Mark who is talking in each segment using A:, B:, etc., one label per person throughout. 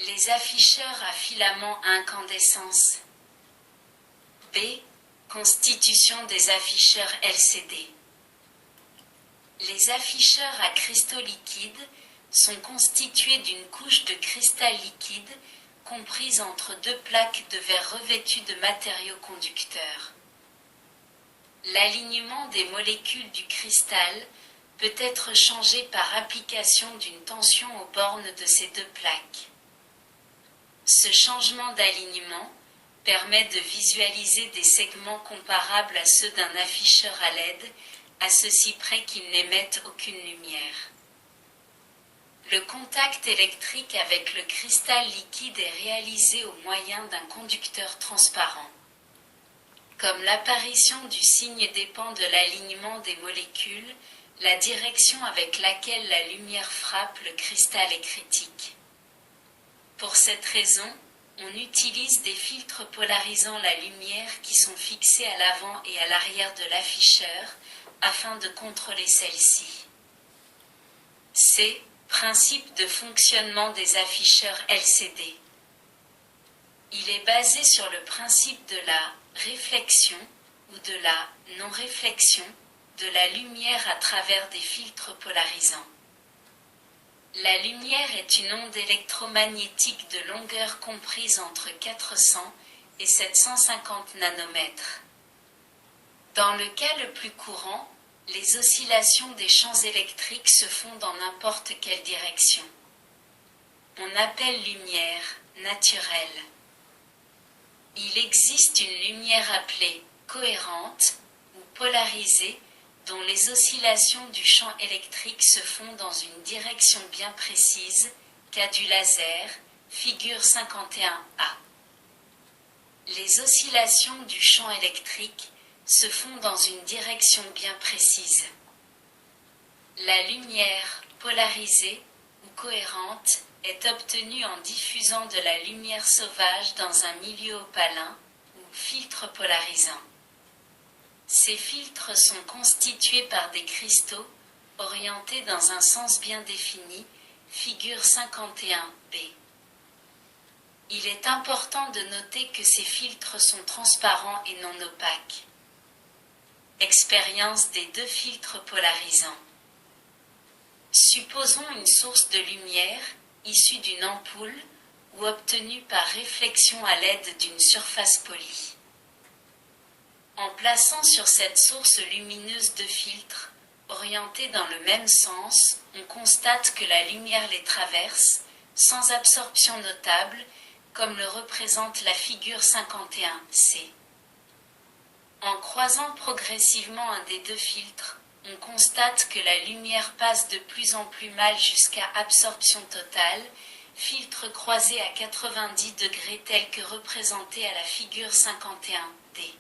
A: Les afficheurs à filament à incandescence. B. Constitution des afficheurs LCD. Les afficheurs à cristaux liquides sont constitués d'une couche de cristal liquide comprise entre deux plaques de verre revêtues de matériaux conducteurs. L'alignement des molécules du cristal peut être changé par application d'une tension aux bornes de ces deux plaques. Ce changement d'alignement permet de visualiser des segments comparables à ceux d'un afficheur à LED, à ceci près qu'ils n'émettent aucune lumière. Le contact électrique avec le cristal liquide est réalisé au moyen d'un conducteur transparent. Comme l'apparition du signe dépend de l'alignement des molécules, la direction avec laquelle la lumière frappe le cristal est critique. Pour cette raison, on utilise des filtres polarisant la lumière qui sont fixés à l'avant et à l'arrière de l'afficheur afin de contrôler celle-ci. C. Principe de fonctionnement des afficheurs LCD. Il est basé sur le principe de la réflexion ou de la non-réflexion de la lumière à travers des filtres polarisants. La lumière est une onde électromagnétique de longueur comprise entre 400 et 750 nanomètres. Dans le cas le plus courant, les oscillations des champs électriques se font dans n'importe quelle direction. On appelle lumière naturelle. Il existe une lumière appelée cohérente ou polarisée dont les oscillations du champ électrique se font dans une direction bien précise, cas du laser, figure 51A. Les oscillations du champ électrique se font dans une direction bien précise. La lumière polarisée ou cohérente est obtenue en diffusant de la lumière sauvage dans un milieu opalin ou filtre polarisant. Ces filtres sont constitués par des cristaux orientés dans un sens bien défini, figure 51B. Il est important de noter que ces filtres sont transparents et non opaques. Expérience des deux filtres polarisants. Supposons une source de lumière issue d'une ampoule ou obtenue par réflexion à l'aide d'une surface polie. En plaçant sur cette source lumineuse deux filtres, orientés dans le même sens, on constate que la lumière les traverse, sans absorption notable, comme le représente la figure 51C. En croisant progressivement un des deux filtres, on constate que la lumière passe de plus en plus mal jusqu'à absorption totale, filtre croisé à 90 degrés tel que représenté à la figure 51D.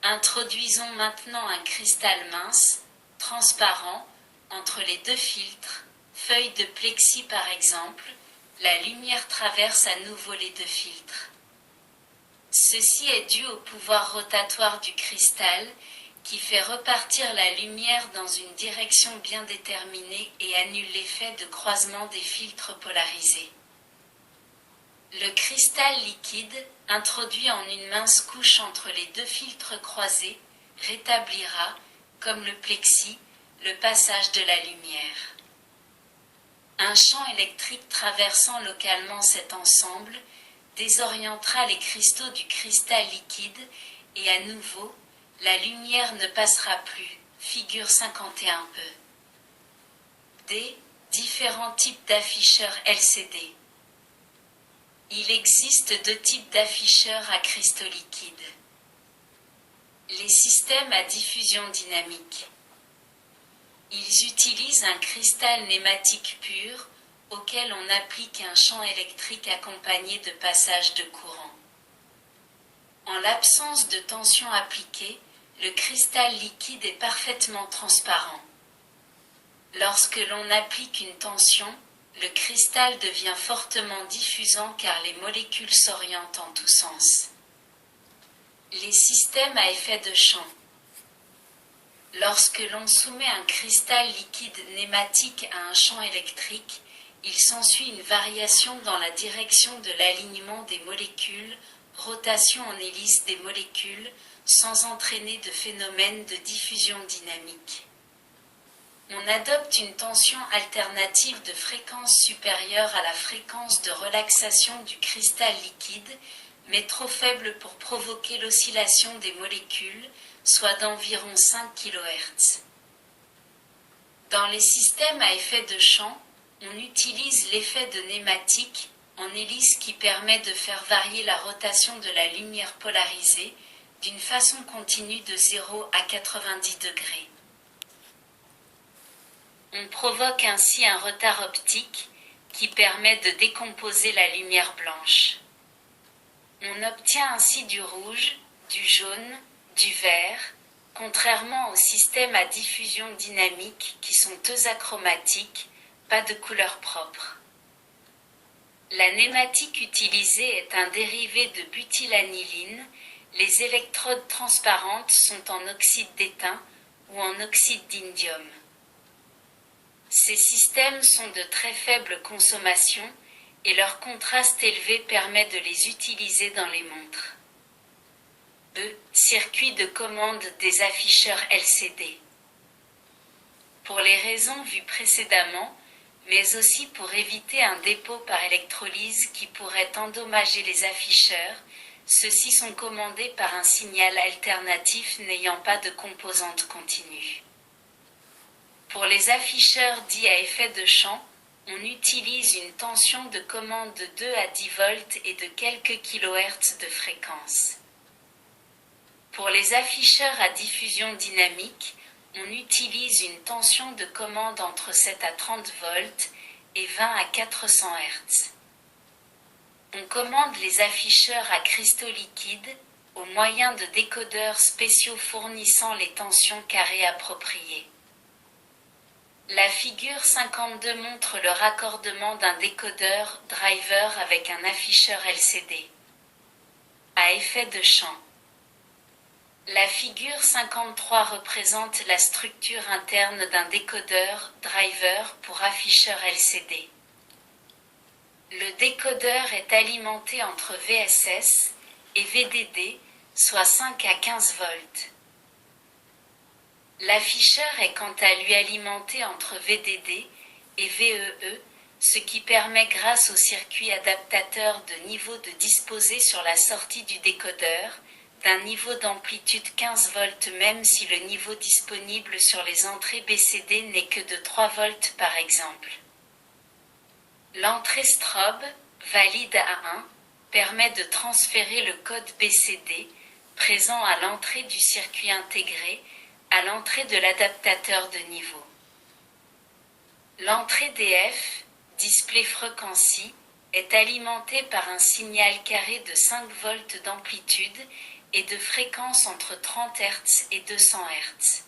A: Introduisons maintenant un cristal mince, transparent, entre les deux filtres, feuille de plexi par exemple, la lumière traverse à nouveau les deux filtres. Ceci est dû au pouvoir rotatoire du cristal, qui fait repartir la lumière dans une direction bien déterminée et annule l'effet de croisement des filtres polarisés. Le cristal liquide, introduit en une mince couche entre les deux filtres croisés, rétablira, comme le plexi, le passage de la lumière. Un champ électrique traversant localement cet ensemble désorientera les cristaux du cristal liquide et à nouveau, la lumière ne passera plus, figure 51E. D. Différents types d'afficheurs LCD. Il existe deux types d'afficheurs à cristaux liquides. Les systèmes à diffusion dynamique. Ils utilisent un cristal nématique pur auquel on applique un champ électrique accompagné de passage de courant. En l'absence de tension appliquée, le cristal liquide est parfaitement transparent. Lorsque l'on applique une tension, le cristal devient fortement diffusant car les molécules s'orientent en tous sens. Les systèmes à effet de champ. Lorsque l'on soumet un cristal liquide nématique à un champ électrique, il s'ensuit une variation dans la direction de l'alignement des molécules, rotation en hélice des molécules, sans entraîner de phénomène de diffusion dynamique. On adopte une tension alternative de fréquence supérieure à la fréquence de relaxation du cristal liquide, mais trop faible pour provoquer l'oscillation des molécules, soit d'environ 5 kHz. Dans les systèmes à effet de champ, on utilise l'effet de nématique en hélice qui permet de faire varier la rotation de la lumière polarisée d'une façon continue de 0 à 90 degrés. On provoque ainsi un retard optique qui permet de décomposer la lumière blanche. On obtient ainsi du rouge, du jaune, du vert, contrairement aux systèmes à diffusion dynamique qui sont eux achromatiques, pas de couleur propre. La nématique utilisée est un dérivé de butylaniline. Les électrodes transparentes sont en oxyde d'étain ou en oxyde d'indium. Ces systèmes sont de très faible consommation et leur contraste élevé permet de les utiliser dans les montres. Circuit de commande des afficheurs LCD. Pour les raisons vues précédemment, mais aussi pour éviter un dépôt par électrolyse qui pourrait endommager les afficheurs, ceux-ci sont commandés par un signal alternatif n'ayant pas de composante continue. Pour les afficheurs dits à effet de champ, on utilise une tension de commande de 2 à 10 volts et de quelques kHz de fréquence. Pour les afficheurs à diffusion dynamique, on utilise une tension de commande entre 7 à 30 volts et 20 à 400 Hz. On commande les afficheurs à cristaux liquides au moyen de décodeurs spéciaux fournissant les tensions carrées appropriées. La figure 52 montre le raccordement d'un décodeur driver avec un afficheur LCD à effet de champ. La figure 53 représente la structure interne d'un décodeur driver pour afficheur LCD. Le décodeur est alimenté entre VSS et VDD, soit 5 à 15 volts. L'afficheur est quant à lui alimenté entre VDD et VEE, ce qui permet grâce au circuit adaptateur de niveau de disposer sur la sortie du décodeur d'un niveau d'amplitude 15 volts même si le niveau disponible sur les entrées BCD n'est que de 3 volts par exemple. L'entrée strobe, valide à 1, permet de transférer le code BCD, présent à l'entrée du circuit intégré, à l'entrée de l'adaptateur de niveau. L'entrée DF, Display Frequency, est alimentée par un signal carré de 5 volts d'amplitude et de fréquence entre 30 Hz et 200 Hz.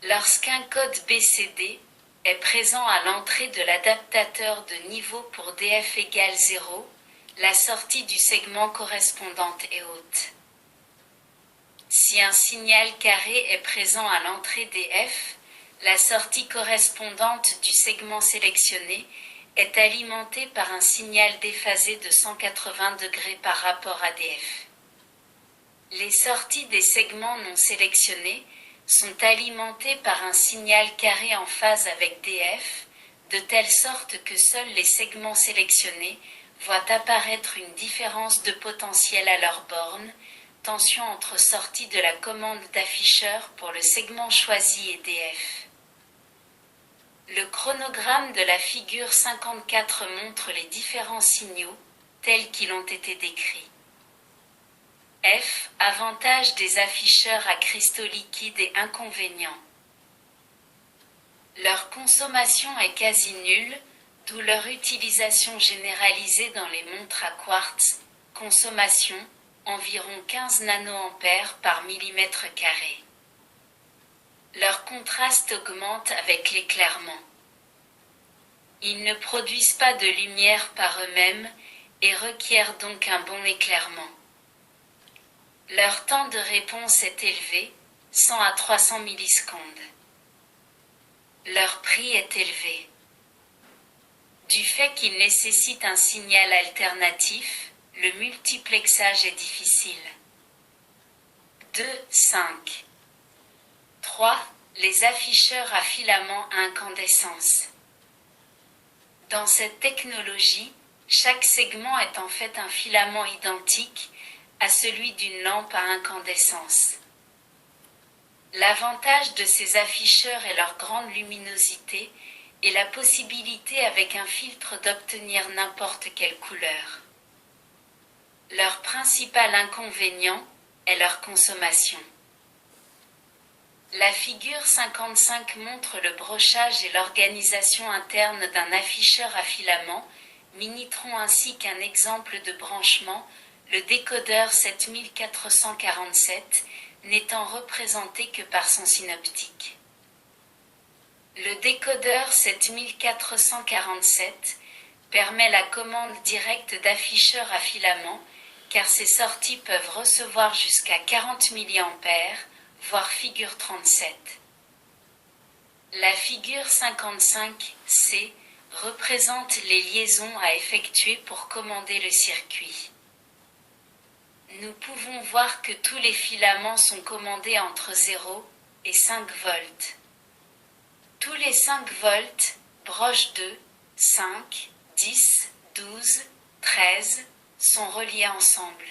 A: Lorsqu'un code BCD est présent à l'entrée de l'adaptateur de niveau pour DF égale 0, la sortie du segment correspondante est haute. Si un signal carré est présent à l'entrée DF, la sortie correspondante du segment sélectionné est alimentée par un signal déphasé de 180 degrés par rapport à DF. Les sorties des segments non sélectionnés sont alimentées par un signal carré en phase avec DF, de telle sorte que seuls les segments sélectionnés voient apparaître une différence de potentiel à leur borne, tension entre sortie de la commande d'afficheur pour le segment choisi et DF. Le chronogramme de la figure 54 montre les différents signaux, tels qu'ils ont été décrits. F. Avantages des afficheurs à cristaux liquides et inconvénients. Leur consommation est quasi nulle, d'où leur utilisation généralisée dans les montres à quartz, consommation, environ 15 nanoampères par millimètre carré. Leur contraste augmente avec l'éclairement. Ils ne produisent pas de lumière par eux-mêmes et requièrent donc un bon éclairement. Leur temps de réponse est élevé, 100 à 300 millisecondes. Leur prix est élevé. fait qu'il nécessite un signal alternatif, le multiplexage est difficile. 2, 5. 3. Les afficheurs à filament à incandescence. Dans cette technologie, chaque segment est en fait un filament identique à celui d'une lampe à incandescence. L'avantage de ces afficheurs est leur grande luminosité et la possibilité avec un filtre d'obtenir n'importe quelle couleur. Leur principal inconvénient est leur consommation. La figure 55 montre le brochage et l'organisation interne d'un afficheur à filament, Minitron ainsi qu'un exemple de branchement, le décodeur 7447, n'étant représenté que par son synoptique. Le décodeur 7447 permet la commande directe d'afficheurs à filament, car ces sorties peuvent recevoir jusqu'à 40 mA, voire figure 37. La figure 55C représente les liaisons à effectuer pour commander le circuit. Nous pouvons voir que tous les filaments sont commandés entre 0 et 5 volts. Tous les 5 volts, broches 2, 5, 10, 12, 13, sont reliés ensemble.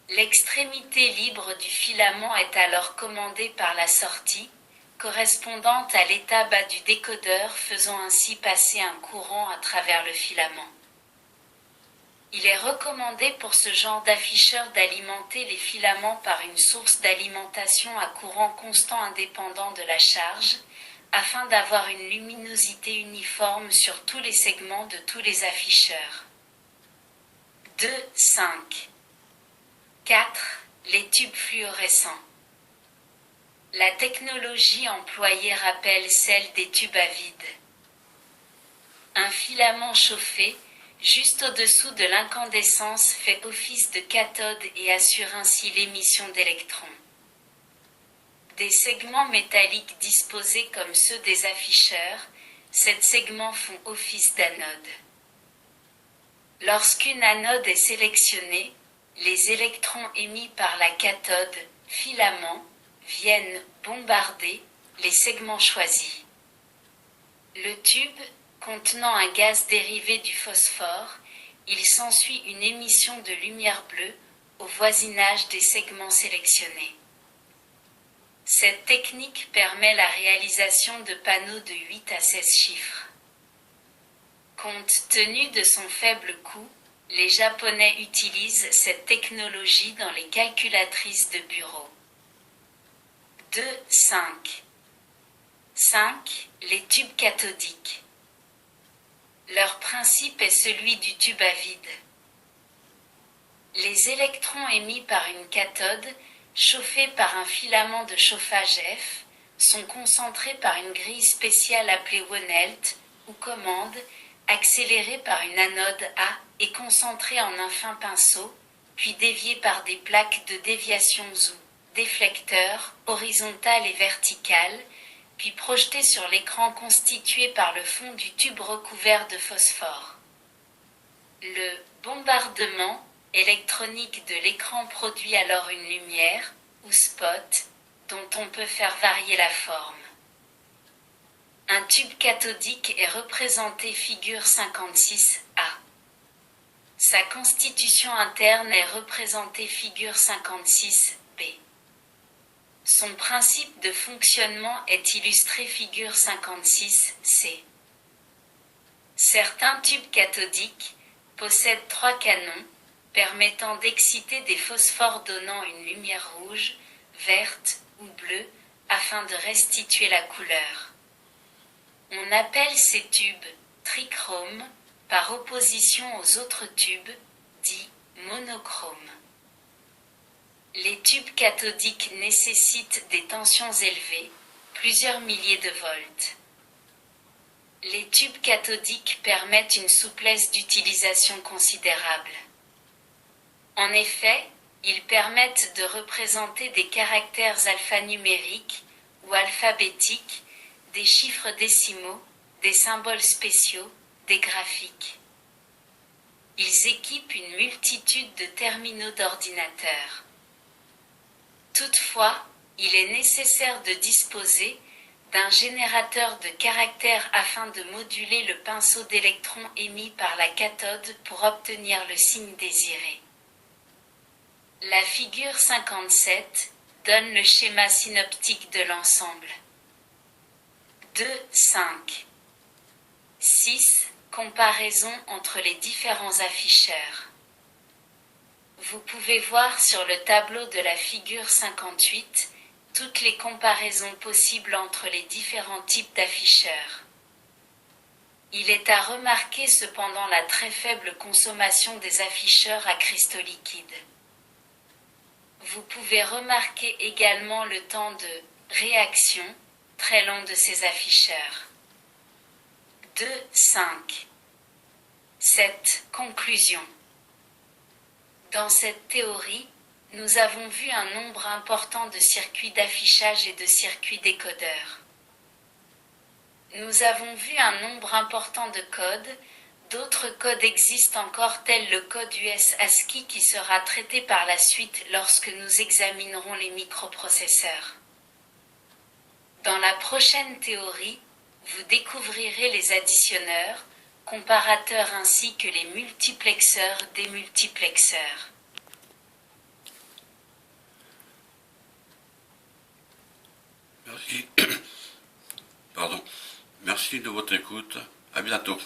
A: L'extrémité libre du filament est alors commandée par la sortie, correspondante à l'état bas du décodeur, faisant ainsi passer un courant à travers le filament. Il est recommandé pour ce genre d'afficheur d'alimenter les filaments par une source d'alimentation à courant constant indépendant de la charge, afin d'avoir une luminosité uniforme sur tous les segments de tous les afficheurs. 2, 5. 4. Les tubes fluorescents. La technologie employée rappelle celle des tubes à vide. Un filament chauffé, juste au-dessous de l'incandescence, fait office de cathode et assure ainsi l'émission d'électrons. Des segments métalliques disposés comme ceux des afficheurs, ces segments font office d'anode. Lorsqu'une anode est sélectionnée, les électrons émis par la cathode, filament, viennent bombarder les segments choisis. Le tube contenant un gaz dérivé du phosphore, il s'ensuit une émission de lumière bleue au voisinage des segments sélectionnés. Cette technique permet la réalisation de panneaux de 8 à 16 chiffres. Compte tenu de son faible coût, les Japonais utilisent cette technologie dans les calculatrices de bureau. 2, 5. 5. Les tubes cathodiques. Leur principe est celui du tube à vide. Les électrons émis par une cathode, chauffés par un filament de chauffage F, sont concentrés par une grille spéciale appelée Wonelt, ou commande, accélérée par une anode A et concentrée en un fin pinceau, puis déviée par des plaques de déviation ou déflecteurs, horizontales et verticales, puis projetée sur l'écran constitué par le fond du tube recouvert de phosphore. Le bombardement électronique de l'écran produit alors une lumière, ou spot, dont on peut faire varier la forme. Un tube cathodique est représenté figure 56A. Sa constitution interne est représentée figure 56B. Son principe de fonctionnement est illustré figure 56C. Certains tubes cathodiques possèdent 3 canons, permettant d'exciter des phosphores donnant une lumière rouge, verte ou bleue, afin de restituer la couleur. On appelle ces tubes trichromes, par opposition aux autres tubes, dits monochromes. Les tubes cathodiques nécessitent des tensions élevées, plusieurs milliers de volts. Les tubes cathodiques permettent une souplesse d'utilisation considérable. En effet, ils permettent de représenter des caractères alphanumériques ou alphabétiques, des chiffres décimaux, des symboles spéciaux, des des graphiques. Ils équipent une multitude de terminaux d'ordinateur. Toutefois, il est nécessaire de disposer d'un générateur de caractères afin de moduler le pinceau d'électrons émis par la cathode pour obtenir le signe désiré. La figure 57 donne le schéma synoptique de l'ensemble. 2, 5. 6. Comparaison entre les différents afficheurs. Vous pouvez voir sur le tableau de la figure 58 toutes les comparaisons possibles entre les différents types d'afficheurs. Il est à remarquer cependant la très faible consommation des afficheurs à cristaux liquides. Vous pouvez remarquer également le temps de réaction très long de ces afficheurs. 2, 5. 7. Conclusion. Dans cette théorie, nous avons vu un nombre important de circuits d'affichage et de circuits décodeurs. Nous avons vu un nombre important de codes. D'autres codes existent encore tels le code US ASCII qui sera traité par la suite lorsque nous examinerons les microprocesseurs. Dans la prochaine théorie, vous découvrirez les additionneurs, comparateurs ainsi que les multiplexeurs démultiplexeurs.
B: Merci. Pardon. Merci de votre écoute. À bientôt.